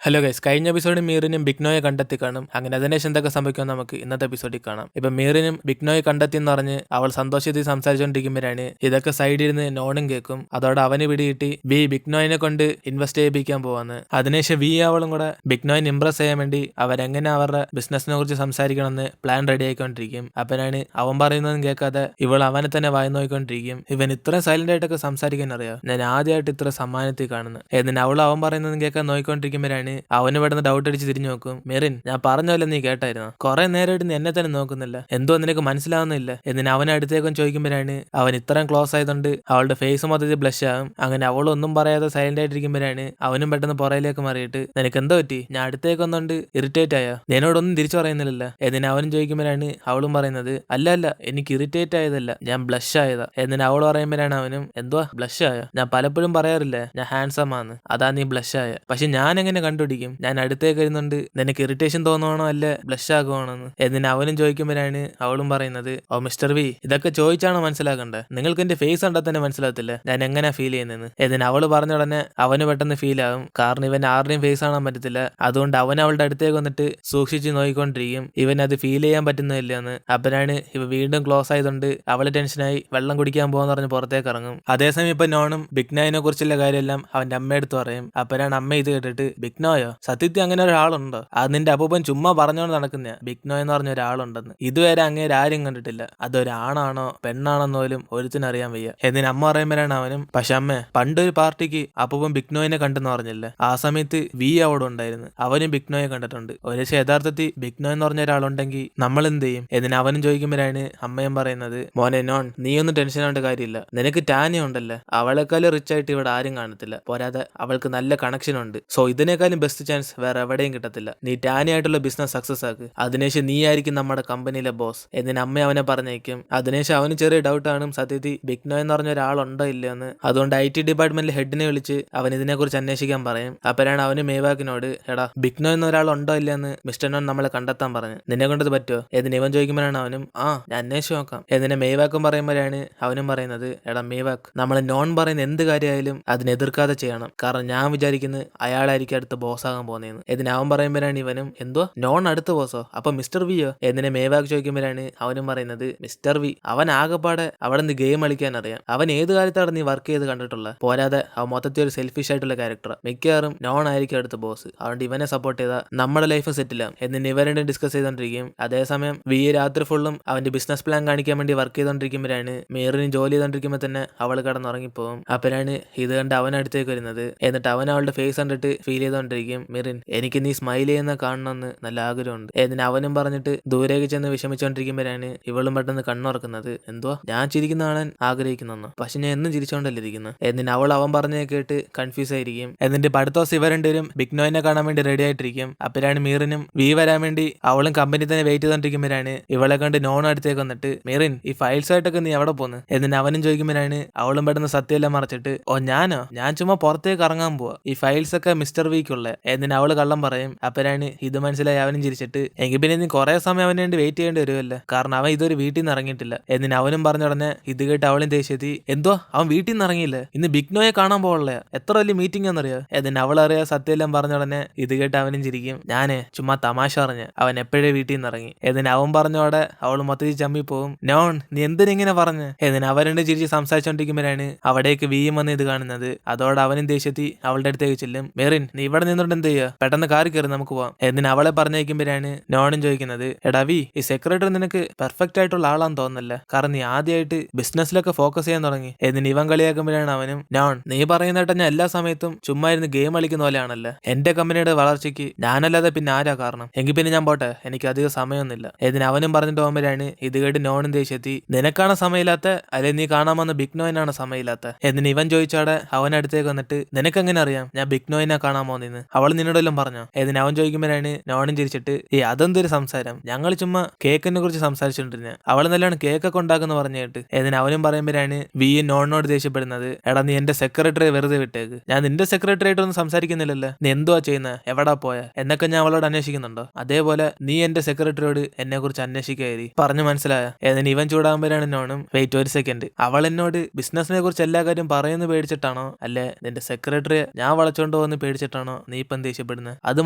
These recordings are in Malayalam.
ഹലോ ഗൈസ്, കഴിഞ്ഞ എപ്പിസോഡിൽ മീറിനും ബിഗ്നോയെ കണ്ടെത്തി കാണും. അങ്ങനെ അതിനുശേഷം എന്തൊക്കെ സംഭവിക്കുമെന്ന് നമുക്ക് ഇന്നത്തെ എപ്പിസോഡിൽ കാണാം. ഇപ്പൊ മീറിനും ബിഗ്നോയെ കണ്ടെത്തി എന്ന് പറഞ്ഞ് അവൾ സന്തോഷത്തിൽ സംസാരിച്ചുകൊണ്ടിരിക്കുമ്പോഴാണ് ഇതൊക്കെ സൈഡിൽ ഇരുന്ന് നോണും കേൾക്കും. അതോടെ അവന് പിടികിട്ടി ബിഗ്നോയിനെ കൊണ്ട് ഇൻവെസ്റ്റ് ചെയ്യിപ്പിക്കാൻ പോവാന്ന്. അതിനുശേഷം അവളും കൂടെ ബിഗ്നോയിനെ ഇംപ്രസ് ചെയ്യാൻ വേണ്ടി അവരെങ്ങനെ അവരുടെ ബിസിനസിനെ കുറിച്ച് സംസാരിക്കണമെന്ന് പ്ലാൻ റെഡി ആയിക്കൊണ്ടിരിക്കും. അപ്പനാണ് അവൻ പറയുന്നതും കേൾക്കാതെ ഇവൾ അവനെ തന്നെ വായി നോക്കിക്കൊണ്ടിരിക്കും. ഇവൻ ഇത്രയും സൈലന്റ് ആയിട്ടൊക്കെ സംസാരിക്കാൻ അറിയാം. ഞാൻ ആദ്യമായിട്ട് ഇത്ര സമ്മാനത്തിൽ കാണുന്നത്. എന്നിട്ട് അവൻ പറയുന്നതും കേൾക്കാൻ നോക്കിക്കൊണ്ടിരിക്കുമ്പോഴാണ് അവന് പെടുന്ന ഡൗട്ട് അടിച്ച് തിരിഞ്ഞു നോക്കും. മെറിൻ, ഞാൻ പറഞ്ഞല്ലോ, നീ കേട്ടായിരുന്നു? കുറെ നേരമായിട്ട് നീ എന്നെ തന്നെ നോക്കുന്നില്ല, എന്തോ നിനക്ക് മനസ്സിലാവുന്നില്ല. എന്നിട്ട് അവനെ അടുത്തേക്കും ചോദിക്കുമ്പോഴാണ് അവൻ ഇത്രയും ക്ലോസ് ആയതുകൊണ്ട് അവളുടെ ഫേസ് മൊത്തത്തിൽ ബ്ലഷ് ആകും. അങ്ങനെ അവളൊന്നും പറയാതെ സൈലന്റ് ആയിട്ടിരിക്കുമ്പോഴാണ് അവനും പെട്ടെന്ന് പുറയിലേക്ക് മാറിയിട്ട് നിനക്ക് എന്തോ പറ്റി, ഞാൻ അടുത്തേക്ക് ഒന്നുകൊണ്ട് ഇറിറ്റേറ്റ് ആയോ, എന്നോടൊന്നും തിരിച്ചു പറയുന്നില്ല. എന്നിട്ട് അവനും ചോദിക്കുമ്പോഴാണ് അവളും പറയുന്നത് അല്ല എനിക്ക് ഇറിറ്റേറ്റ് ആയതല്ല, ഞാൻ ബ്ലഷ് ആയതാ. എന്നിട്ട് അവൾ പറയുമ്പോഴാണ് അവനും എന്തുവാ ബ്ലഷ് ആയോ, ഞാൻ പലപ്പോഴും പറയാറില്ലേ ഞാൻ ഹാൻഡ്സം ആണ്, അതാ നീ ബ്ലഷ് ആയ. പക്ഷെ ഞാൻ എങ്ങനെ കണ്ടുപിടിക്കും ഞാൻ അടുത്തേക്ക് വരുന്നുണ്ട് നിനക്ക് ഇറിറ്റേഷൻ തോന്നുവാണോ അല്ല ബ്ലഷ് ആകുവാണെന്ന്? എന്നിട്ട് അവനും ചോദിക്കുമ്പോഴാണ് അവളും പറയുന്നത് ഓ മിസ്റ്റർ വി, ഇതൊക്കെ ചോദിച്ചാണോ മനസ്സിലാക്കണ്ടേ, നിങ്ങൾക്ക് എന്റെ ഫേസ് കണ്ടാൽ തന്നെ മനസ്സിലാകത്തില്ല ഞാൻ എങ്ങനെ ഫീൽ ചെയ്യുന്നതെന്ന്. എന്നിട്ട് അവള് പറഞ്ഞ ഉടനെ അവന് പെട്ടെന്ന് ഫീൽ ആകും. കാരണം ഇവൻ ആരുടെയും ഫേസ് കാണാൻ പറ്റത്തില്ല. അതുകൊണ്ട് അവൻ അവളുടെ അടുത്തേക്ക് വന്നിട്ട് സൂക്ഷിച്ച് നോക്കിക്കൊണ്ടിരിക്കും ഇവൻ അത് ഫീൽ ചെയ്യാൻ പറ്റുന്നില്ല എന്ന്. അപ്പനാണ് ഇവ വീണ്ടും ക്ലോസ് ആയതുകൊണ്ട് അവള് ടെൻഷനായി വെള്ളം കുടിക്കാൻ പോകാന്ന് പറഞ്ഞ് പുറത്തേക്ക് ഇറങ്ങും. അതേസമയം ഇപ്പൊ നോണും ബിഗ്നോയിനെ കുറിച്ചുള്ള കാര്യമെല്ലാം അവന്റെ അമ്മയെടുത്ത് പറയും. അപ്പനാണ് അമ്മ ഇത് കേട്ടിട്ട് ബിഗ്നോയോ, സത്യത്തിൽ അങ്ങനെ ഒരാളുണ്ടോ? അത് നിന്റെ അപ്പൂപ്പൻ ചുമ്മാ പറഞ്ഞോണ്ട് നടക്കുന്ന ബിഗ്നോ എന്ന് പറഞ്ഞ ഒരാളുണ്ടെന്ന്. ഇതുവരെ അങ്ങേര് ആരും കണ്ടിട്ടില്ല. അതൊരാണാണോ പെണ്ണാണെന്ന് പോലും ഒരുത്തിനും അറിയാൻ വയ്യ. എന്നിന് അമ്മ പറയുമ്പോഴാണ് അവനും പക്ഷെ അമ്മ പണ്ടൊരു പാർട്ടിക്ക് അപ്പൂപ്പൻ ബിഗ്നോയിനെ കണ്ടെന്ന് പറഞ്ഞില്ലേ, ആ സമയത്ത് അവിടെ ഉണ്ടായിരുന്നു, അവനും ബിഗ്നോയെ കണ്ടിട്ടുണ്ട്. ഒരു യഥാർത്ഥത്തിൽ ബിഗ്നോ എന്ന് പറഞ്ഞ ഒരാളുണ്ടെങ്കിൽ നമ്മൾ എന്ത് ചെയ്യും? എന്നിന് അവനും ചോദിക്കുമ്പോഴാണ് അമ്മയും പറയുന്നത് മോനെ നോൺ, നീ ഒന്നും ടെൻഷൻ ആവേണ്ട കാര്യമില്ല. നിനക്ക് ടാനിയ ഉണ്ടല്ലോ, അവളെക്കാളും റിച്ച് ആയിട്ട് ഇവിടെ ആരും കാണത്തില്ല. പോരാതെ അവൾക്ക് നല്ല കണക്ഷൻ ഉണ്ട്. സോ ഇതിനേക്കാളും ബെസ്റ്റ് ചാൻസ് വേറെ എവിടെയും കിട്ടത്തില്ല. നീ ടാനിയായിട്ടുള്ള ബിസിനസ് സക്സസ് ആക്ക്, അതിനുശേഷം നീ ആയിരിക്കും നമ്മുടെ കമ്പനിയിലെ ബോസ്. എന്നിന് അമ്മ അവനെ പറഞ്ഞേക്കും. അതിനുശേഷം അവന് ചെറിയ ഡൗട്ട് ആണ് സത്യത്തിൽ ബിഗ്നോ എന്ന് പറഞ്ഞ ഒരാളുണ്ടോ ഇല്ലെന്ന്. അതുകൊണ്ട് IT ഡിപ്പാർട്ട്മെന്റിലെ ഹെഡിനെ വിളിച്ച് അവൻ ഇതിനെക്കുറിച്ച് അന്വേഷിക്കാൻ പറയും. അപ്പോഴാണ് അവന് മേവാക്കിനോട് എടാ ബിഗ്നോ എന്ന ഒരാൾ ഉണ്ടോ ഇല്ലെന്ന് മിസ്റ്റർ നോൺ നമ്മളെ കണ്ടെത്താൻ പറഞ്ഞു, നിന്നെ കൊണ്ടത് പറ്റുമോ? എന്നിന് ഇവൻ ചോദിക്കുമ്പോഴാണ് അവനും ഞാൻ അന്വേഷിച്ച് നോക്കാം. എന്നിനെ മേവാക്കും പറയുമ്പോഴാണ് അവനും പറയുന്നത് എടാ മേവാക്ക്, നമ്മൾ നോൺ പറയുന്ന എന്ത് കാര്യമായാലും അതിനെ എതിർക്കാതെ ചെയ്യണം. കാരണം ഞാൻ വിചാരിക്കുന്നത് അയാളായിരിക്കും അടുത്ത ബോസ് ആകാൻ പോകുന്നതെന്ന്. എന്നിന് അവൻ പറയുമ്പോഴാണ് ഇവനും എന്തോ നോൺ അടുത്ത ബോസോ, അപ്പൊ മിസ്റ്റർ വിയോ? എന്നിനെ മേവാക്ക് ചോദിക്കുമ്പോഴാണ് അവനും പറയുന്നത് മിസ്റ്റർ വി അവൻ ആകെപ്പാടെ അവിടെ നിന്ന് ഗെയിം കളിക്കാൻ അറിയാം. അവൻ ഏത് കാലത്താണ് നീ വർക്ക് ചെയ്ത് കണ്ടിട്ടുള്ള? പോരാതെ അവൻ മൊത്തത്തിൽ ഒരു സെൽഫിഷ് ആയിട്ടുള്ള ക്യാരക്ടർ. മിക്കവാറും നോൺ ആയിരിക്കും അടുത്ത ബോസ്. അതുകൊണ്ട് ഇവനെ സപ്പോർട്ട് ചെയ്താൽ നമ്മുടെ ലൈഫ് സെറ്റിൽ ആവും. എന്നിന് ഇവരുടെ ഡിസ്കസ് ചെയ്തോണ്ടിരിക്കും. അതേസമയം വി രാത്രി ഫുള്ളും അവന്റെ ബിസിനസ് പ്ലാൻ കാണിക്കാൻ വേണ്ടി വർക്ക് ചെയ്തോണ്ടിരിക്കുമ്പോഴാണ് മീറിന് ജോലി ചെയ്തോണ്ടിരിക്കുമ്പോൾ തന്നെ അവൾ കിടന്നുറങ്ങിപ്പോകും. അപ്പോഴാണ് ഇത് കണ്ട് അവൻ അടുത്തേക്ക് വരുന്നത്. എന്നിട്ട് അവൻ അവളുടെ ഫേസ് കണ്ടിട്ട് ഫീൽ ചെയ്തോണ്ടിരിക്കും മിറിൻ, എനിക്ക് നീ സ്മൈൽ ചെയ്യുന്ന കാണണമെന്ന് നല്ല ആഗ്രഹമുണ്ട്. എന്നിട്ട് അവനും പറഞ്ഞിട്ട് ദൂരേക്ക് ചെന്ന് വിഷമിച്ചോണ്ടിരിക്കുമ്പോഴാണ് ഇവളും പെട്ടെന്ന് കണ്ണുറക്കുന്നത്. എന്തുവാ ഞാൻ ചിരിക്കുന്ന കാണാൻ ആഗ്രഹിക്കുന്നു, പക്ഷെ ഞാൻ എന്നും ചിരിച്ചോണ്ടല്ലേ ഇരിക്കുന്നത്. എന്നിട്ട് അവൻ പറഞ്ഞേ കേട്ട് കൺഫ്യൂസ് ആയിരിക്കും. എന്നിട്ട് അടുത്ത ദിവസം ഇവർ രണ്ടുപേരും ബിഗ്നോയിനെ കാണാൻ വേണ്ടി റെഡി ആയിട്ടിരിക്കും. അപ്പോഴാണ് മീറിനും വി വരാൻ വേണ്ടി അവളും കമ്പനി തന്നെ വെയിറ്റ് ചെയ്തോണ്ടിരിക്കുമ്പോഴാണ് ഇവളെ കണ്ട് നോൺ അടുത്തേക്ക് വന്നിട്ട് മെറിൻ ഈ ഫയൽസ് ആയിട്ടൊക്കെ നീ എവിടെ പോന്ന്? എന്നിട്ട് അവനും ചോദിക്കുമ്പോഴാണ് അവളും പെട്ടെന്ന് സത്യമെല്ലാം മറച്ചിട്ട് ഞാനോ, ഞാൻ ചുമ്മാ പുറത്തേക്ക് ഇറങ്ങാൻ പോവാ, ഈ ഫയൽസ് ഒക്കെ മിസ്റ്റർ വിക്കുള്ള. എന്നിട്ട് അവള് കള്ളം പറയും. അപ്പോഴാണ് ഇത് മനസ്സിലായി അവനും ചിരിച്ചിട്ട് എങ്കിൽ പിന്നെ നീ കുറെ സമയം അവന് വേണ്ടി വെയിറ്റ് ചെയ്യേണ്ടി വരുമല്ലോ, കാരണം അവൻ ഇതൊരു വീട്ടിൽ നിന്ന് ഇറങ്ങിയിട്ടില്ല. എന്നിട്ട് അവനും പറഞ്ഞ ഉടനെ ഇത് കേട്ട് അവളും ദേഷ്യത്തി എന്തോ അവൻ വീട്ടിൽ നിന്ന് ഇറങ്ങിയില്ല, ഇന്ന് ബിഗ്നോയെ കാണാൻ പോകണല്ലേ, എത്ര വലിയ മീറ്റിംഗ് ആണെന്നറിയോ? എന്നിട്ട് അവളറിയാ സത്യമെല്ലാം പറഞ്ഞ ഉടനെ ഇത് കേട്ട് അവനും ചിരിക്കും. ഞാനേ ചുമ്മാ തമാശ പറഞ്ഞ് അവൻ എപ്പോഴേ വീട്ടിൽ നിന്ന് ഇറങ്ങി. എന്നിട്ട് അവൻ പറഞ്ഞോടെ അവൾ മൊത്തത്തിൽ ചമ്മി പോവും. നോൺ നീ എന്തിനിങ്ങനെ പറഞ്ഞ്? എന്നിട്ട് അവരുടെ ചിരിച്ച് സംസാരിച്ചോണ്ടിരിക്കുമ്പോഴാണ് അവിടേക്ക് വീയും വന്ന് ഇത് കാണുന്നത്. അതോടെ അവനും ദേഷ്യത്തി അവളുടെ അടുത്തേക്ക് ചെല്ലും. മെറിൻ നീ ഇവിടെ നിന്നോണ്ട് എന്ത് ചെയ്യുക, പെട്ടെന്ന് കാറി കയറി നമുക്ക് പോവാം. എന്നിട്ട് അവളെ പറഞ്ഞേക്കുമ്പോഴാണ് നോണും ചോദിക്കുന്നത് എടാ വി, ഈ സെക്രട്ടറി നിനക്ക് പെർഫെക്റ്റ് ആയിട്ടുള്ള ആളാന്ന് തോന്നുന്നില്ല, കാരണം നീ ആദ്യമായിട്ട് ബിസിനസ്സിലൊക്കെ ഫോക്കസ് ചെയ്യാൻ തുടങ്ങി. എന്നിട്ട് ഇവൻ കളിയാക്കുമ്പോഴാണ് അവനും നോൺ നീ പറയുന്നേട്ട ഞാൻ എല്ലാ സമയത്തും ചുമ്മാ ഇരുന്ന് ഗെയിം കളിക്കുന്ന പോലെയാണല്ലോ, എന്റെ കമ്പനിയുടെ വളർച്ചയ്ക്ക് ഞാനല്ലാതെ പിന്നെ ആരാ കാരണം? എങ്കിൽ പിന്നെ ഞാൻ പോട്ടെ, എനിക്ക് അധികം സമയമൊന്നുമില്ല. എന്നിട്ട് അവനും പറഞ്ഞിട്ട് പോകുമ്പോഴാണ് ഇത് കേട്ട് നോണും ദേഷ്യത്തി നിനക്കാണ് സമയമില്ലാത്ത അല്ലെ നീ കാണാൻ വന്ന ബിഗ്നോയിനാണ് സമയമില്ലാത്ത? എന്നിട്ട് ഇവൻ ചോദിച്ചാടെ അവനടുത്തേക്ക് വന്നിട്ട് നിനക്കെങ്ങനെ അറിയാം ഞാൻ ബിഗ്നോയിനെ കാണാൻ പോകുന്നതെന്ന്? അവൾ നിന്നോടെല്ലാം പറഞ്ഞോ? എന്നിട്ട് അവൻ ചോദിക്കുമ്പോഴാണ് നോണും ചിരിച്ചിട്ട് അതെന്തൊരു സംസാരം, ഞങ്ങൾ ചുമ്മാ കേക്കിനെ കുറിച്ച് സംസാരിച്ചോണ്ടിരുന്ന, അവൾ നല്ലോണം കേക്കൊക്കെ ഉണ്ടാക്കുന്ന പറഞ്ഞു കേട്ട്. എന്നിട്ട് അവനും പറയുമ്പോഴാണ് വി നോണിനോട് ദേഷ്യപ്പെടുന്നത് എടാ നീ എന്റെ സെക്രട്ടറിയെ വെറുതെ വിട്ടേക്ക്, ഞാൻ നിന്റെ സെക്രട്ടറി ആയിട്ടൊന്നും സംസാരിക്കുന്നില്ലല്ലോ, നീ എന്തുവാ ചെയ്യുന്നത്, എവിടാ പോയ എന്നൊക്കെ ഞാൻ അവളോട് അന്വേഷിക്കുന്നുണ്ടോ? അതേപോലെ നീ എന്റെ സെക്രട്ടറിയോട് എന്നെ കുറിച്ച് അന്വേഷിക്കായി പറഞ്ഞു മനസ്സിലായ? എന്നിട്ട് ഇവൻ ചൂടാകുമ്പോഴാണ് നോണും വെയിറ്റ് ഒരു സെക്കൻഡ്, അവൾ എന്നോട് ബിസിനസിനെ കുറിച്ച് എല്ലാ കാര്യം പറയുന്നു പേടിച്ചിട്ടാണോ അല്ലെ നിന്റെ സെക്രട്ടറിയെ ഞാൻ വളച്ചോണ്ട് പോകുന്ന പേടിച്ചിട്ടാണോ നീ ഇപ്പം ദേഷ്യപ്പെടുന്നത്? അത്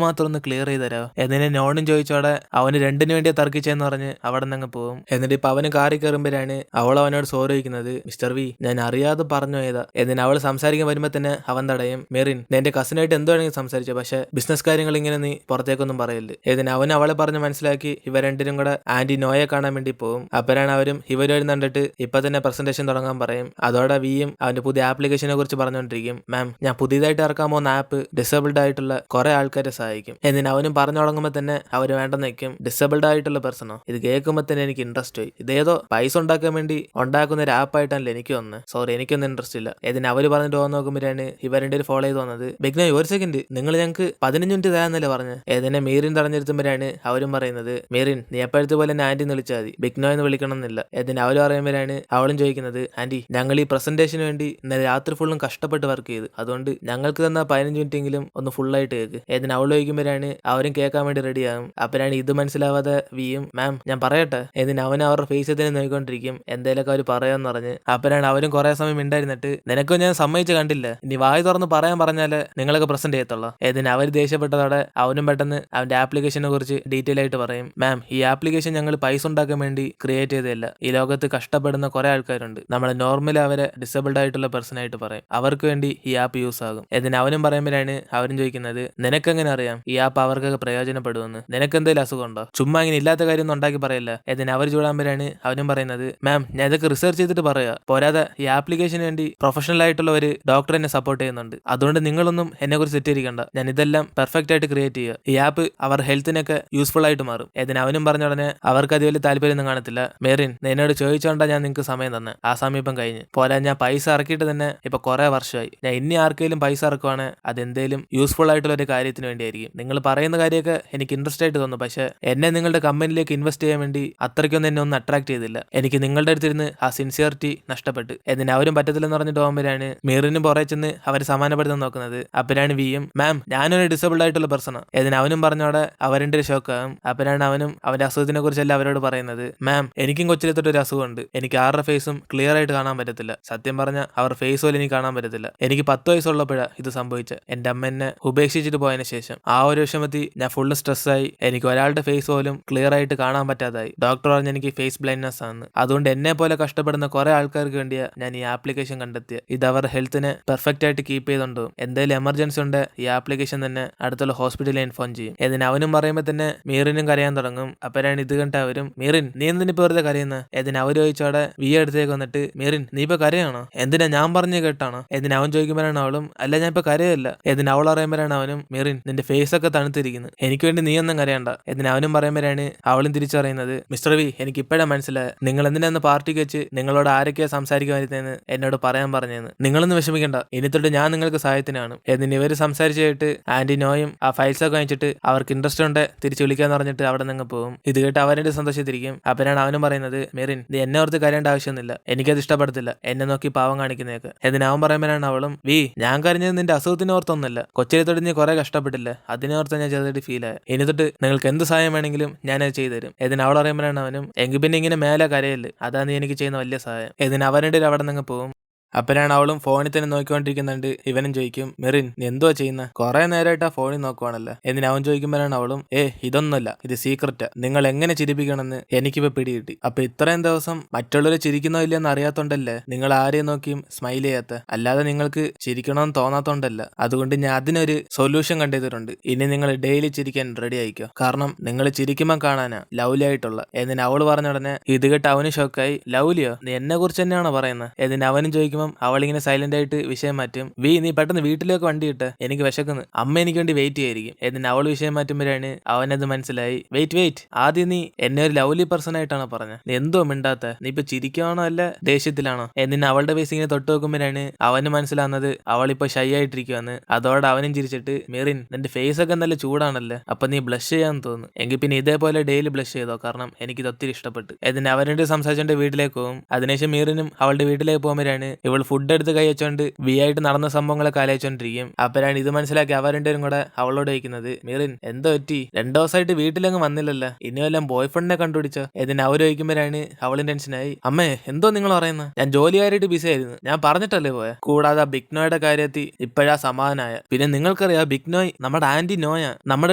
മാത്രം ഒന്ന് ക്ലിയർ ചെയ്ത് തരാമോ? എന്നിട്ട് നോണും ചോദിച്ചോടെ അവന് രണ്ടിന് വേണ്ടിയാ തർക്കിച്ചെന്ന് പറഞ്ഞ് അവിടെ നിന്ന് പോകും. എന്നിട്ട് ഇപ്പൊ അവന് കാറി കയറുമ്പോഴാണ് അവൾ അവനോട് സോറി ചോദിക്കുന്നത്. മിസ്റ്റർ വി, ഞാൻ അറിയാതെ പറഞ്ഞു പോയതാ. എന്നിട്ട് അവൾ സംസാരിക്കാൻ വരുമ്പോ തന്നെ അവൻ തടയും. മെറിൻ, എന്റെ കസിനായിട്ട് എന്ത് വേണമെങ്കിൽ സംസാരിച്ചു, പക്ഷെ ബിസിനസ് കാര്യങ്ങൾ ഇങ്ങനെ നീ പുറത്തേക്കൊന്നും പറയല്ലേ. ഇതിന് അവൻ അവളെ പറഞ്ഞ് മനസ്സിലാക്കി ഇവർ രണ്ടിനും കൂടെ ആന്റി നോയെ കാണാൻ വേണ്ടി പോകും. അപ്പോഴാണ് അവരും ഇവരും കണ്ടിട്ട് ഇപ്പൊ തന്നെ പ്രസന്റേഷൻ തുടങ്ങാൻ പറയും. അതോടെ വിയും അവന്റെ പുതിയ ആപ്ലിക്കേഷനെ കുറിച്ച് പറഞ്ഞുകൊണ്ടിരിക്കും. മാം, ഞാൻ പുതിയതായിട്ട് ഇറക്കാൻ പോകുന്ന ആപ്പ് ഡിസേബിൾഡ് ആയിട്ടുള്ള കുറെ ആൾക്കാരെ സഹായിക്കും. എന്നിട്ട് അവനും പറഞ്ഞു തുടങ്ങുമ്പോൾ തന്നെ അവർ വേണ്ടെന്ന് വെക്കും. ഡിസേബിൾഡ് ആയിട്ടുള്ള പേഴ്സണോ? ഇത് കേൾക്കുമ്പോൾ തന്നെ എനിക്ക് ഇൻട്രസ്റ്റ് പോയി. ഇതേതോ പൈസ ഉണ്ടാക്കാൻ വേണ്ടി ഉണ്ടാക്കുന്ന ഒരു ആപ്പായിട്ടാണല്ലോ എനിക്ക് വന്നത്. സോറി, എനിക്കൊന്നും ഇൻട്രസ്റ്റ് ഇല്ല. ഇതിന് അവര് പറഞ്ഞിട്ട് പോകുന്ന നോക്കുമ്പോഴാണ് ഇവരുടെ ഒരു ഫോളോ ചെയ്ത് വന്നത്. ബിഗ്നോയ്, ഒരു സെക്കൻഡ്, നിങ്ങൾ ഞങ്ങൾക്ക് 15 മിനിറ്റ് തരാന്നല്ലേ പറഞ്ഞത്? ഏതിനെ മീറിൻ തടഞ്ഞെടുത്തുമ്പോഴാണ് അവരും പറയുന്നത്, മീറിൻ, നീ എപ്പോഴത്തെ പോലെ എന്നെ ആന്റി എന്ന് വിളിച്ചാൽ മതി, ബിഗ്നോയ് എന്ന് വിളിക്കണം എന്നില്ല. ഇതിന് അവര് പറയുമ്പോഴാണ് അവളും ചോദിക്കുന്നത്, ആന്റി, ഞങ്ങൾ ഈ പ്രസന്റേഷന് വേണ്ടി ഇന്നലെ രാത്രി ഫുള്ളും കഷ്ടപ്പെട്ട് വർക്ക് ചെയ്ത്, അതുകൊണ്ട് ഞങ്ങൾക്ക് തന്ന 15 മിനിറ്റ് എങ്കിലും ഒന്ന് ഫുള്ളായിട്ട് കേൾക്ക്. ഇതിന് അവൾ ചോദിക്കുമ്പോഴാണ് അവരും കേൾക്കാൻ വേണ്ടി റെഡിയാകും. അപ്പോഴാണ് ഇത് മനസ്സിലാവാതെ വിയും, മാം ഞാൻ പറയട്ടെ. ഇതിന് അവൻ അവരുടെ ഫേസ് തന്നെ നോക്കിക്കൊണ്ടിരിക്കും. എന്തേലൊക്കെ അവർ പറയാന്ന് പറഞ്ഞ്. അപ്പോഴാണ് അവരും കുറെ സമയം ഉണ്ടായിരുന്നിട്ട്, നിനക്കും ഞാൻ സമ്മതിച്ച് കണ്ടില്ല, ഇനി വായി തുറന്ന് പറയാൻ പറഞ്ഞാല് നിങ്ങളൊക്കെ പ്രസന്റ് ചെയ്യത്തുള്ളൂ. ഏതിന് അവർ ദേഷ്യപ്പെട്ടതോടെ അവനും പെട്ടെന്ന് അവന്റെ ആപ്ലിക്കേഷനെ കുറിച്ച് ഡീറ്റെയിൽ ആയിട്ട് പറയും. മാം, ഈ ആപ്ലിക്കേഷൻ ഞങ്ങൾ പൈസ ഉണ്ടാക്കാൻ വേണ്ടി ക്രിയേറ്റ് ചെയ്തതല്ല. ഈ ലോകത്ത് കഷ്ടപ്പെടുന്ന കുറെ ആൾക്കാരുണ്ട്. നമ്മൾ നോർമലി അവരെ ഡിസേബിൾഡ് ആയിട്ടുള്ള പേഴ്സൺ ആയിട്ട് പറയും. അവർക്ക് വേണ്ടി ഈ ആപ്പ് യൂസ് ആകും. ഇതിന് അവനും പറയുമ്പോഴാണ് അവരും ചോദിക്കുന്നത്, നിനക്കെങ്ങനെ അറിയാം ഈ ആപ്പ് അവർക്കൊക്കെ പ്രയോജനപ്പെടുമെന്ന്? നിനക്ക് എന്തെങ്കിലും അസുഖമുണ്ടോ? ചുമ്മാ ഇങ്ങനെ ഇല്ലാത്ത കാര്യം ഒന്നും ഉണ്ടാക്കി പറയില്ല. ഇതിന് അവർ ചൂടാകുമ്പോഴാണ് അവനും പറയുന്നത്, മാം, ഞാൻ ഇതൊക്കെ റിസർച്ച് ചെയ്തിട്ട് പറയാ. പോരാതെ ഈ ആപ്ലിക്കേഷന് വേണ്ടി പ്രൊഫഷണൽ ആയിട്ടുള്ള ഒരു ഡോക്ടർ എന്നെ സപ്പോർട്ട് ചെയ്യുന്നുണ്ട്. അതുകൊണ്ട് നിങ്ങളൊന്നും എന്നെ കുറിച്ച് തെറ്റിയിരിക്കണ്ട. ഞാൻ ഇതെല്ലാം പെർഫെക്റ്റ് ആയിട്ട് ക്രിയേറ്റ് ചെയ്യുക. ഈ ആപ്പ് അവർ ഹെൽത്തിനൊക്കെ യൂസ്ഫുൾ ആയിട്ട് മാറും. ഇതിന് അവനും പറഞ്ഞ ഉടനെ അവർക്ക് അത് വലിയ താല്പര്യമൊന്നും കാണത്തില്ല. മെറിൻ, എന്നോട് ചോദിച്ചോണ്ടാ ഞാൻ നിങ്ങൾക്ക് സമയം തന്നെ. ആ സമയം ഇപ്പം കഴിഞ്ഞ്. പോരാ, ഞാൻ പൈസ ഇറക്കിയിട്ട് തന്നെ ഇപ്പൊ കുറെ വർഷമായി. ഞാൻ ഇനി ആർക്കെങ്കിലും പൈസ ഇറക്കുവാണ് അതെന്തേലും യൂസ്ഫുൾ ആയിട്ടുള്ള ഒരു കാര്യത്തിന് വേണ്ടിയായിരിക്കും. നിങ്ങൾ പറയുന്ന കാര്യമൊക്കെ എനിക്ക് ഇൻട്രസ്റ്റ് ആയിട്ട് തോന്നും. പക്ഷെ എന്നെ നിങ്ങളുടെ കമ്പനിയിലേക്ക് ഇൻവെസ്റ്റ് ചെയ്യാൻ വേണ്ടി അത്രയ്ക്കൊന്നും എന്നെ ഒന്നും അട്രാക്ട് ചെയ്തില്ല. എനിക്ക് നിങ്ങളുടെ അടുത്തിരുന്ന് ആ സിൻസിയറിറ്റി നഷ്ടപ്പെട്ട്. എന്നിട്ട് അവരും പറ്റത്തില്ലെന്ന് പറഞ്ഞിട്ട് പോകുമ്പോഴാണ് മീറിനും പുറകെ ചെന്ന് അവരെ സമാനപ്പെടുത്താൻ നോക്കുന്നത്. അപ്പോഴാണ് വിയും, മാം, ഞാനൊരു ഡിസേബിൾഡ് ആയിട്ടുള്ള പേഴ്സണാണ്. ഇതിന് അവനും പറഞ്ഞോടെ അവരുടെ ഒരു ഷോക്കാകും. അപ്പോഴാണ് അവനും അവന്റെ അസുഖത്തിനെ കുറിച്ചല്ല അവരോട് പറയുന്നത്. മാം, എനിക്കും കൊച്ചിലെത്തൊട്ട് ഒരു അസുഖമുണ്ട്. എനിക്ക് ആരുടെ ഫേസും ക്ലിയർ ആയിട്ട് കാണാൻ പറ്റത്തില്ല. സത്യം പറഞ്ഞ അവർ ഫേസ് പോലും എനിക്ക് കാണാൻ പറ്റത്തില്ല. എനിക്ക് 10 വയസ്സുള്ളപ്പോഴാണ് ഇത് സംഭവിച്ചത്. എന്റെ അമ്മ എന്നെ ഉപേക്ഷിച്ചിട്ട് പോയതിനു ശേഷം ആ ഒരു വിഷമത്തിൽ ഞാൻ ഫുള്ള് സ്ട്രെസ്സായി. എനിക്ക് ഒരാളുടെ ഫേസ് പോലും ക്ലിയർ ആയിട്ട് കാണാൻ പറ്റാതായി. ഡോക്ടർ പറഞ്ഞ് എനിക്ക് ഫേസ് ബ്ലൈൻഡ്നെസ് ആണ്. അതുകൊണ്ട് എന്നെ പോലെ കഷ്ടപ്പെടുന്ന കുറെ ആൾക്കാർക്ക് വേണ്ടിയാ ഞാൻ ഈ ആപ്ലിക്കേഷൻ കണ്ടെത്തിയ. ഇത് അവർ ഹെൽത്തിനെ പെർഫെക്റ്റ് ആയിട്ട് കീപ്പ് ചെയ്തുകൊണ്ടും എന്തെങ്കിലും എമർജൻസി ഉണ്ട് ഈ ആപ്ലിക്കേഷൻ തന്നെ അടുത്തുള്ള ഹോസ്പിറ്റലിൽ ഇൻഫോം ചെയ്യും. ഇതിന് അവനും പറയുമ്പോൾ തന്നെ മീറിനും കരയാൻ തുടങ്ങും. അപ്പോഴാണ് ഇത് കണ്ട അവരും, മീറിൻ, നീ എന്തിനിപ്പോ വെറുതെ കരയുന്നത്? ഇതിന് അവർ ചോദിച്ചോടെ വിയ അടുത്തേക്ക് വന്നിട്ട്, മീറിൻ, നീ ഇപ്പൊ കരയാണോ? എന്തിനാ, ഞാൻ പറഞ്ഞു കേട്ടാണോ? ഇതിന് അവൻ ചോദിക്കുമ്പോഴാണ് അവളും, അല്ല, ഞാൻ ഇപ്പൊ കരയല്ല. ഇതിന് അവൾ പറയുമ്പോഴാണ് അവനും, മീറിൻ, നിന്റെ ഫേസ് ഒക്കെ തണുത്തിരിക്കുന്നു, എനിക്ക് വേണ്ടി നീ ഒന്നും കരയണ്ട. ഇതിന് അവനും പറയുമ്പോഴാണ് അവളും തിരിച്ചു പറയുന്നത്, മിസ്റ്റർ വി, എനിക്ക് ഇപ്പോഴാണ് മനസ്സിലായത് നിങ്ങൾ എന്തിനാന്ന് പാർട്ടിക്ക് വെച്ച് നിങ്ങളോട് ആരൊക്കെയാ സംസാരിക്കാൻ വരുന്നതെന്ന് എന്നോട് പറയാൻ പറഞ്ഞതെന്ന്. നിങ്ങളൊന്നും വിഷമിക്കണ്ട, ഇനി തൊട്ട് ഞാൻ നിങ്ങൾക്ക് സഹായത്തിനാണ്. എന്നിട്ട് ഇവര് സംസാരിച്ചു കേട്ട് ആന്റി നോയും ആ ഫയൽസ് ഒക്കെ വാങ്ങിച്ചിട്ട് അവർക്ക് ഇൻട്രസ്റ്റ് ഉണ്ട് തിരിച്ചു വിളിക്കാന്ന് പറഞ്ഞിട്ട് അവിടെ നിന്ന് പോകും. ഇത് കേട്ട് അവരുടെ സന്തോഷത്തിരിക്കും. അപ്പോഴാണ് അവനും പറയുന്നത്, മെറിൻ, നീ എന്നെ ഓർത്ത് കരയേണ്ട ആവശ്യമൊന്നുമില്ല, എനിക്കത് ഇഷ്ടപ്പെടത്തില്ല എന്നെ നോക്കി പാവം കാണിക്കുന്നതൊക്കെ. എന്നിട്ട് അവൻ പറയുമ്പോഴാണ് അവളും, വി, ഞാൻ കരഞ്ഞത് നിന്റെ അസുഖത്തിന് ഓർത്തൊന്നുമില്ല, കൊച്ചിലെ തൊട്ട് നീ കുറെ കഷ്ടപ്പെട്ടില്ല, അതിനെ ഓർത്ത് ഞാൻ ചെറുതായിട്ട് ഫീൽ ആയ. ഇനി തൊട്ട് നിങ്ങൾക്ക് എന്ത് സഹായം വേണമെങ്കിലും ഞാനത് ചെയ്തു തരും. ഇതിന് അവൾ പറയുമ്പോഴാണ് അവനും, എങ്കിൽ പിന്നെ ഇങ്ങനെ മേലെ കരയല്ലേ, അതാണ് നീ എനിക്ക് ചെയ്യുന്ന വലിയ സഹായം. ഇതിന് അവരുടെ അവിടെ നിന്ന് പോകും. അപ്പോഴാണ് അവളും ഫോണിൽ തന്നെ നോക്കിക്കൊണ്ടിരിക്കുന്നുണ്ട്. ഇവനും ചോദിക്കും, മെറിൻ, നീ എന്തോ ചെയ്യുന്ന? കുറെ നേരമായിട്ട് ആ ഫോണിൽ നോക്കുവാണല്ലോ. എന്നിട്ട് അവൻ ചോദിക്കുമ്പോഴാണ് അവളും, ഇതൊന്നുമല്ല, ഇത് സീക്രറ്റാ, നിങ്ങൾ എങ്ങനെ ചിരിപ്പിക്കണമെന്ന് എനിക്കിപ്പോ പിടികിട്ടി. അപ്പൊ ഇത്രയും ദിവസം മറ്റുള്ളവരെ ചിരിക്കുന്നോ ഇല്ലെന്ന് അറിയാത്തോണ്ടല്ലേ നിങ്ങൾ ആരെയും നോക്കിയും സ്മൈൽ ചെയ്യാത്ത? അല്ലാതെ നിങ്ങൾക്ക് ചിരിക്കണമെന്ന് തോന്നാത്തോണ്ടല്ല. അതുകൊണ്ട് ഞാൻ അതിനൊരു സൊല്യൂഷൻ കണ്ടെത്തിയിട്ടുണ്ട്. ഇനി നിങ്ങൾ ഡെയിലി ചിരിക്കാൻ റെഡി ആയിക്കോ, കാരണം നിങ്ങൾ ചിരിക്കുമ്പോൾ കാണാനാ ലവ്ലി ആയിട്ടുള്ള. എന്നിട്ട് അവള് പറഞ്ഞ ഉടനെ ഇത് കേട്ട് അവന് ഷോക്കായി. ലവ്ലിയോ? നീ എന്നെ കുറിച്ച് തന്നെയാണോ പറയുന്നത്? എന്നിട്ട് അവനും ചോദിക്കുമ്പോൾ അവളിങ്ങനെ സൈലന്റ് ആയിട്ട് വിഷയം മാറ്റും. വി, നീ പെട്ടെന്ന് വീട്ടിലേക്ക് വണ്ടി ഇട്ട്, എനിക്ക് വിശക്കുന്നു, അമ്മ എനിക്ക് വേണ്ടി വെയിറ്റ് ചെയ്യായിരിക്കും. എന്നിട്ട് അവൾ വിഷയം മാറ്റുമ്പോഴാണ് അവനത് മനസ്സിലായി. വെയിറ്റ്, ആദ്യം നീ എന്നെ ഒരു ലവ്ലി പേഴ്സൺ ആയിട്ടാണ് പറഞ്ഞത്, നീ എന്തോ മിണ്ടാത്ത? നീ ഇപ്പൊ ചിരിക്കുകയാണോ അല്ല ദേഷ്യത്തിലാണോ? എന്നിട്ട് അവളുടെ ഫേസ് ഇങ്ങനെ തൊട്ട് നോക്കുമ്പോഴാണ് അവന് മനസ്സിലാവുന്നത് അവളിപ്പോ ഷൈ ആയിട്ടിരിക്കുവാന്ന്. അതോടെ അവനും ചിരിച്ചിട്ട്, മെറിൻ, നിന്റെ ഫേസ് ഒക്കെ നല്ല ചൂടാണല്ലേ, അപ്പൊ നീ ബ്ലഷ് ചെയ്യാന്ന് തോന്നുന്നു, എങ്കിൽ പിന്നെ ഇതേപോലെ ഡെയിലി ബ്ലഷ് ചെയ്തോ, കാരണം എനിക്കിത് ഒത്തിരി ഇഷ്ടപ്പെട്ടു. എന്നിട്ട് അവരുടെ സംസാരിച്ചോണ്ട് വീട്ടിലേക്ക് പോകും. അതിനുശേഷം മീറിനും അവളുടെ വീട്ടിലേക്ക് പോകുമ്പോഴാണ് ഇവള് ഫുഡ് എടുത്ത് കൈ വെച്ചോണ്ട് വി ആയിട്ട് നടന്ന സംഭവങ്ങളൊക്കെ ആലോചിച്ചോണ്ടിരിക്കും. അപ്പോഴാണ് ഇത് മനസ്സിലാക്കി അവർ രണ്ടുപേരും കൂടെ അവളോട് ചോദിക്കുന്നത്, മീറിൻ എന്തോ പറ്റി, 2 ദിവസമായിട്ട് വീട്ടിലങ്ങ് വന്നില്ലല്ലോ, ഇനി വല്ലതും ബോയ് ഫ്രണ്ടിനെ കണ്ടുപിടിച്ചോ? ഇതിന് അവർ ചോദിക്കുമ്പോഴാണ് അവളും ടെൻഷനായി, അമ്മേ എന്തോ നിങ്ങൾ പറയുന്നത്, ഞാൻ ജോലിയായിട്ട് ബിസി ആയിരുന്നു, ഞാൻ പറഞ്ഞിട്ടല്ലേ പോയ. കൂടാതെ ബിഗ്നോയുടെ കാര്യത്തിൽ ഇപ്പോഴാ സമാധാനായ. പിന്നെ നിങ്ങൾക്കറിയാം ബിഗ്നോയ് നമ്മുടെ ആന്റി നോയ, നമ്മുടെ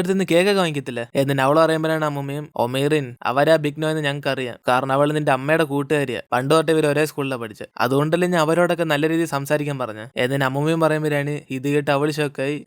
അടുത്ത് നിന്ന് കേക്കൊക്കെ വാങ്ങിക്കത്തില്ല. എന്നിട്ട് അവൾ പറയുമ്പോഴാണ് അമ്മയും, ഒമേറിൻ അവരാ ബിഗ്നോയ് എന്ന് ഞങ്ങൾക്ക് അറിയാം, കാരണം അവൾ നിന്റെ അമ്മയുടെ കൂട്ടുകാരിയാ, പണ്ട് തൊട്ട് ഇവർ ഒരേ സ്കൂളിലാണ് പഠിച്ചത്, അതുകൊണ്ടല്ലേ ഞാൻ അവരോടൊക്കെ നല്ല രീതിയിൽ സംസാരിക്കാൻ പറഞ്ഞ. എന്നിട്ട് അമ്മയും പറയുമ്പോഴാണ് ഇത് കേട്ട് അവൾ ഷോക്കായി,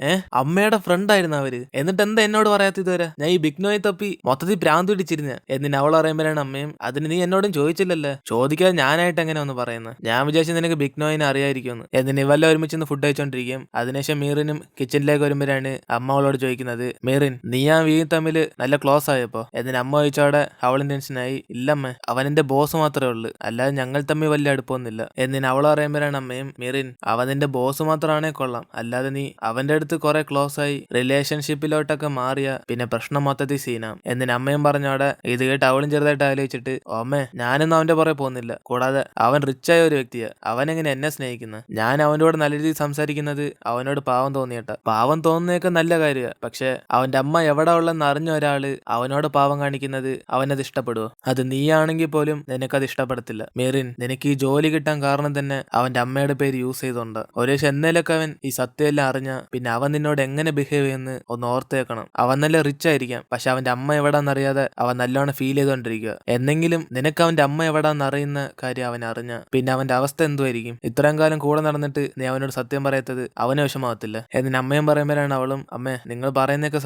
അമ്മയുടെ ഫ്രണ്ട് ആയിരുന്നു അവര്, എന്നിട്ട് എന്താ എന്നോട് പറയാത്ത ഇതുവരെ, ഞാൻ ഈ ബിഗ്നോയെ തപ്പി മൊത്തത്തിൽ പ്രാന്ത് പിടിച്ചിരുന്ന. എന്നിട്ട് അവൾ പറയുമ്പോഴാണ് അമ്മയും, അതിന് നീ എന്നോടും ചോദിച്ചില്ലല്ലോ, ചോദിക്കാതെ ഞാനായിട്ട് എങ്ങനെ ഒന്ന് പറയുന്നത്, ഞാൻ വിചാരിച്ചു നിനക്ക് ബിഗ്നോയിനെ അറിയായിരിക്കുമെന്ന്. എന്നിട്ട് ഇവല്ല ഒരുമിച്ച് ഫുഡ് കഴിച്ചോണ്ടിരിക്കും. അതിനുശേഷം മീറിനും കിച്ചണിലേക്ക് വരുമ്പോഴാണ് അമ്മ അവളോട് ചോദിക്കുന്നത്, മീറിൻ നീ ആ വീയും തമ്മിൽ നല്ല ക്ലോസ് ആയപ്പോ? എന്നിട്ട് അമ്മ ചോദിച്ചോടെ അവളും ടെൻഷനായി, ഇല്ലമ്മ അവൻ എന്റെ ബോസ് മാത്രമേ ഉള്ളൂ, അല്ലാതെ ഞങ്ങൾ തമ്മിൽ വലിയ അടുപ്പമൊന്നുമില്ല. എന്നിട്ട് അവൾ പറയുമ്പോഴാണ് അമ്മയും, മീറിൻ അവൻ നിന്റെ ബോസ് മാത്രമാണേ കൊള്ളാം, അല്ലാതെ നീ അവന്റെ അടുത്ത് കുറെ ക്ലോസ് ആയി റിലേഷൻഷിപ്പിലോട്ടൊക്കെ മാറിയ പിന്നെ പ്രശ്നം മൊത്തത്തിൽ സീനാം. എന്നിട്ട് അമ്മയും പറഞ്ഞോടെ ഇത് കേട്ട് അവളും ചെറുതായിട്ട് ആലോചിച്ചിട്ട്, ഓമ്മേ ഞാനൊന്നും അവന്റെ പുറകെ പോകുന്നില്ല, കൂടാതെ അവൻ റിച്ചായ ഒരു വ്യക്തിയാ, അവൻ എങ്ങനെ എന്നെ സ്നേഹിക്കുന്നത്, ഞാൻ അവന്റെ കൂടെ നല്ല രീതിയിൽ സംസാരിക്കുന്നത് അവനോട് പാവം തോന്നിയട്ടാ. പാവം തോന്നുന്നതൊക്കെ നല്ല കാര്യമാണ്, പക്ഷെ അവന്റെ അമ്മ എവിടെ ഉള്ളെന്ന് അറിഞ്ഞ ഒരാള് അവനോട് പാവം കാണിക്കുന്നത് അവനത് ഇഷ്ടപ്പെടുവോ? അത് നീയാണെങ്കിൽ പോലും നിനക്കത് ഇഷ്ടപ്പെടത്തില്ല. മീറിൻ നിനക്ക് ഈ ജോലി കിട്ടാൻ കാരണം തന്നെ അവന്റെ അമ്മയുടെ പേര് യൂസ് ചെയ്തോണ്ട്. ഒരു എന്നേലൊക്കെ അവൻ ഈ സത്യമെല്ലാം അറിഞ്ഞ പിന്നെ അവൻ നിന്നോട് എങ്ങനെ ബിഹേവ് ചെയ്യുന്നു ഒന്ന് ഓർത്തേക്കണം. അവൻ നല്ല റിച്ച് ആയിരിക്കാം, പക്ഷെ അവന്റെ അമ്മ എവിടാന്നറിയാതെ അവൻ നല്ലോണം ഫീൽ ചെയ്തോണ്ടിരിക്കുക. എന്നെങ്കിലും നിനക്ക് അവന്റെ അമ്മ എവിടാന്ന് അറിയുന്ന കാര്യം അവൻ അറിഞ്ഞ പിന്നെ അവന്റെ അവസ്ഥ എന്തുമായിരിക്കും? ഇത്രയും കാലം കൂടെ നടന്നിട്ട് നീ അവനോട് സത്യം പറയത്തത് അവന് വിഷമാവത്തില്ല. എന്നിട്ട് അമ്മയും പറയുമ്പോഴാണ് അവളും, അമ്മേ നിങ്ങൾ പറയുന്നതൊക്കെ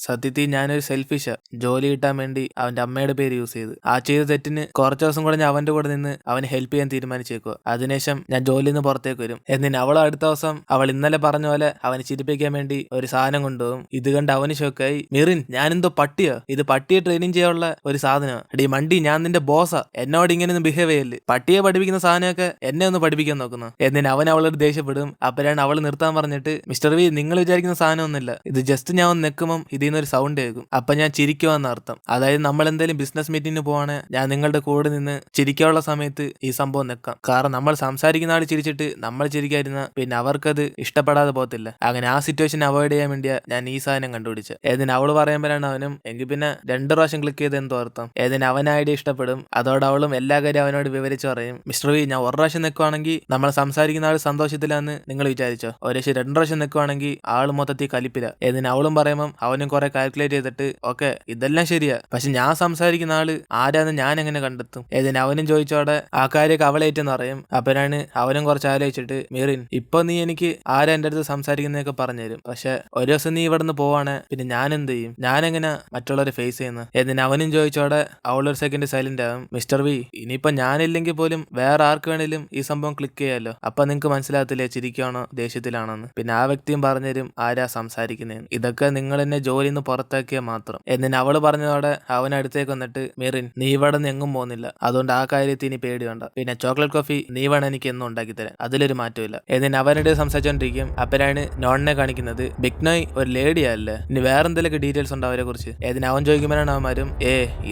സത്യത്തിൽ ഞാനൊരു സെൽഫിഷാ, ജോലി കിട്ടാൻ വേണ്ടി അവന്റെ അമ്മയുടെ പേര് യൂസ് ചെയ്ത് ആ ചെയ്ത തെറ്റിന് കുറച്ച് ദിവസം കൂടെ ഞാൻ അവന്റെ കൂടെ നിന്ന് അവന് ഹെൽപ്പ് ചെയ്യാൻ തീരുമാനിച്ചേക്കുക. അതിനുശേഷം ഞാൻ ജോലിയിൽ നിന്ന് പുറത്തേക്ക് വരും. എന്നിട്ട് അവൾ അടുത്ത ദിവസം അവൾ ഇന്നലെ പറഞ്ഞ പോലെ അവനെ ചിരിപ്പിക്കാൻ വേണ്ടി ഒരു സാധനം കൊണ്ടുപോകും. ഇത് കണ്ട് അവന് ഷോക്കായി, മീറിൻ ഞാനെന്തോ പട്ടിയോ, ഇത് പട്ടിയെ ട്രെയിനിങ് ചെയ്യാനുള്ള ഒരു സാധനമാണ്, എടീ മണ്ടി ഞാൻ നിന്റെ ബോസാ, എന്നോട് ഇങ്ങനെ ഒന്ന് ബിഹേവ് ചെയ്യല്, പട്ടിയെ പഠിപ്പിക്കുന്ന സാധനമൊക്കെ എന്നെ ഒന്ന് പഠിപ്പിക്കാൻ നോക്കുന്നു. എന്നിട്ട് അവൻ അവളോട് ദേഷ്യപ്പെടും. അപ്പോഴാണ് അവൾ നിർത്താൻ പറഞ്ഞിട്ട്, മിസ്റ്റർ വി നിങ്ങൾ വിചാരിക്കുന്ന സാധനമൊന്നുമില്ല, ഇത് ജസ്റ്റ് ഞാൻ ഒന്ന് നിൽക്കുമ്പോൾ ഇതിൽ നിന്നൊരു സൗണ്ട് കേൾക്കും, അപ്പൊ ഞാൻ ചിരിക്കുവാന്ന് അർത്ഥം. അതായത് നമ്മൾ എന്തെങ്കിലും ബിസിനസ് മീറ്റിംഗിന് പോവാണ്, ഞാൻ നിങ്ങളുടെ കൂടെ നിന്ന് ചിരിക്കാനുള്ള സമയത്ത് ഈ സംഭവം നിൽക്കാം, കാരണം നമ്മൾ സംസാരിക്കുന്ന ആൾ ചിരിച്ചിട്ട് നമ്മൾ ചിരിക്കാതിരുന്ന പിന്നെ അവർക്കത് ഇഷ്ടപ്പെടാതെ പോകത്തില്ല. അങ്ങനെ ആ സിറ്റുവേഷൻ അവോയ്ഡ് ചെയ്യാൻ വേണ്ടിയാ ഞാൻ ഈ സാധനം കണ്ടുപിടിച്ചത്. ഏതിന് അവള് പറയുമ്പോഴാണ് അവനും, എങ്കിൽ പിന്നെ 2 പ്രാവശ്യം ക്ലിക്ക് ചെയ്ത് എന്തോ അർത്ഥം. ഏതിന് അവൻ ഐഡിയ ഇഷ്ടപ്പെടും. അതോടെ അവളും എല്ലാ കാര്യം അവനോട് വിവരിച്ചു പറയും. മിസ്റ്റർ വി ഞാൻ 1 പ്രാവശ്യം നിൽക്കുവാണെങ്കിൽ നമ്മൾ സംസാരിക്കുന്ന ആൾ സന്തോഷത്തിലാന്ന് നിങ്ങൾ വിചാരിച്ചോ, ഒരു 2 പ്രാവശ്യം നിൽക്കുവാണെങ്കിൽ ആൾ മൊത്തത്തിൽ കലിപ്പില്ല. ഏതിന് അവളും പറയുമ്പം അവനും കുറെ കാൽക്കുലേറ്റ് ചെയ്തിട്ട്, ഓക്കെ ഇതെല്ലാം ശരിയാ, പക്ഷെ ഞാൻ സംസാരിക്കുന്ന ആള് ആരാന്ന് ഞാൻ എങ്ങനെ കണ്ടെത്തും? ഏതിന് അവനും ചോദിച്ചോടെ ആ കാര്യമൊക്കെ അവളേറ്റെന്ന് പറയും. അപ്പോഴാണ് അവനും കുറച്ച് ആലോചിച്ചിട്ട്, മീറിൻ ഇപ്പൊ നീ എനിക്ക് ആരാ എന്റെ അടുത്ത് സംസാരിക്കുന്നതൊക്കെ പറഞ്ഞുതരും, പക്ഷെ ഒരു ദിവസം നീ ഇവിടെ നിന്ന് പോവാണ് പിന്നെ ഞാൻ എന്ത് ചെയ്യും, ഞാൻ എങ്ങനെ മറ്റുള്ളവരെ ഫേസ് ചെയ്യുന്നത്? എന്നിട്ട് അവനും ചോദിച്ചോടെ അവളൊരു സെക്കൻഡ് സൈലന്റ് ആകും. മിസ്റ്റർ വി ഇനിയിപ്പോ ഞാനില്ലെങ്കിൽ പോലും വേറെ ആർക്ക് വേണേലും ഈ സംഭവം ക്ലിക്ക് ചെയ്യാലോ, അപ്പൊ നിങ്ങക്ക് മനസ്സിലാകത്തില്ലേ ചിരിക്കാണോ ദേഷ്യത്തിലാണോന്ന്? പിന്നെ ആ വ്യക്തിയും പറഞ്ഞുതരും ആരാ സംസാരിക്കുന്നതെന്ന്. ഇതൊക്കെ നിങ്ങൾ എന്നെ ജോലിയിൽ നിന്ന് പുറത്താക്കിയാൽ മാത്രം. എന്നിട്ട് അവള് പറഞ്ഞതോടെ അവൻ അടുത്തേക്ക് വന്നിട്ട്, മീറിൻ നീ ഇവിടെ നിന്ന് എങ്ങും പോകുന്നില്ല, അതുകൊണ്ട് ആ കാര്യത്തിൽ ഇനി പേടി വേണ്ട, പിന്നെ ചോക്ലേറ്റ് കോഫി നീ വേണം എനിക്ക് എന്നും ഉണ്ടാക്കി തരാൻ, അതിലൊരു മാറ്റമില്ല. എന്നിട്ട് അവനോട് സംസാരിച്ചോണ്ടിരിക്കും. അപ്പോഴാണ് നോണിനെ കാണിക്കുന്നത്. ബിഗ്നോയ് ഒരു ലേഡിയല്ലേ, ഇനി വേറെ എന്തെങ്കിലുമൊക്കെ ഡീറ്റെയിൽസ് ഉണ്ടോ അവരെ കുറിച്ച്? ഏതിന് അവൻ ചോദിക്കുമ്പോഴാണ് അവന്മാരും,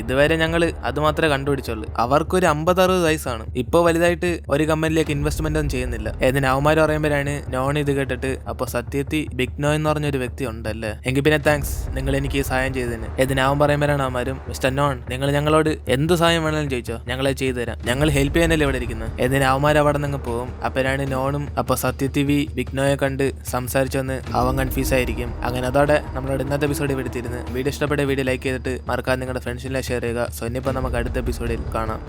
ഇതുവരെ ഞങ്ങള് അത് മാത്രമേ കണ്ടുപിടിച്ചുള്ളൂ, അവർക്കൊരു 50-60 വയസ്സാണ്, ഇപ്പൊ വലുതായിട്ട് ഒരു കമ്പനിയിലേക്ക് ഇൻവെസ്റ്റ്മെന്റ് ഒന്നും ചെയ്യുന്നില്ല. ഏതിന് അവന്മാർ പറയുമ്പോഴാണ് നോൺ ഇത് കേട്ടിട്ട്, അപ്പൊ സത്യത്തിൽ ബിഗ്നോയ് എന്ന് പറഞ്ഞൊരു വ്യക്തി ഉണ്ടല്ലേ, എങ്കിൽ പിന്നെ താങ്ക്സ് നിങ്ങൾ എനിക്ക് ഈ സഹായം ചെയ്തതിന്. ഏതിന് അവൻ പറയുമ്പോഴാണ് അവന്മാരും, മിസ്റ്റർ നോൺ നിങ്ങൾ ഞങ്ങളോട് എന്ത് സഹായം വേണമെങ്കിലും ചോദിച്ചോ, ഞങ്ങളെ ചെയ്തു തരാം, ഞങ്ങൾ ഹെൽപ്പ് ചെയ്യാനല്ലേ ഇവിടെ ഇരിക്കുന്നത്. ഏതിന് അവന്മാർ അവിടെ നിന്ന് പോകും. അപ്പോഴാണ് നോണും അപ്പൊ സത്യത്തിൽ ബിഗ്നോയെ കണ്ട് സംസാരിച്ചൊന്ന് അവൻ കൺഫ്യൂസ് ആയിരിക്കും. അങ്ങനെ അതോടെ നമ്മളോട് ഇന്നത്തെ എപ്പിസോഡ് എടുത്തിരുന്നു. വീഡിയോ ഇഷ്ടപ്പെട്ട വീഡിയോ ലൈക്ക് ചെയ്തിട്ട് മറക്കാതെ നിങ്ങളുടെ ഫ്രണ്ട്സിനെ ഷെയർ ചെയ്യുക. സോ ഇനിയിപ്പോൾ നമുക്ക് അടുത്ത എപ്പിസോഡിൽ കാണാം.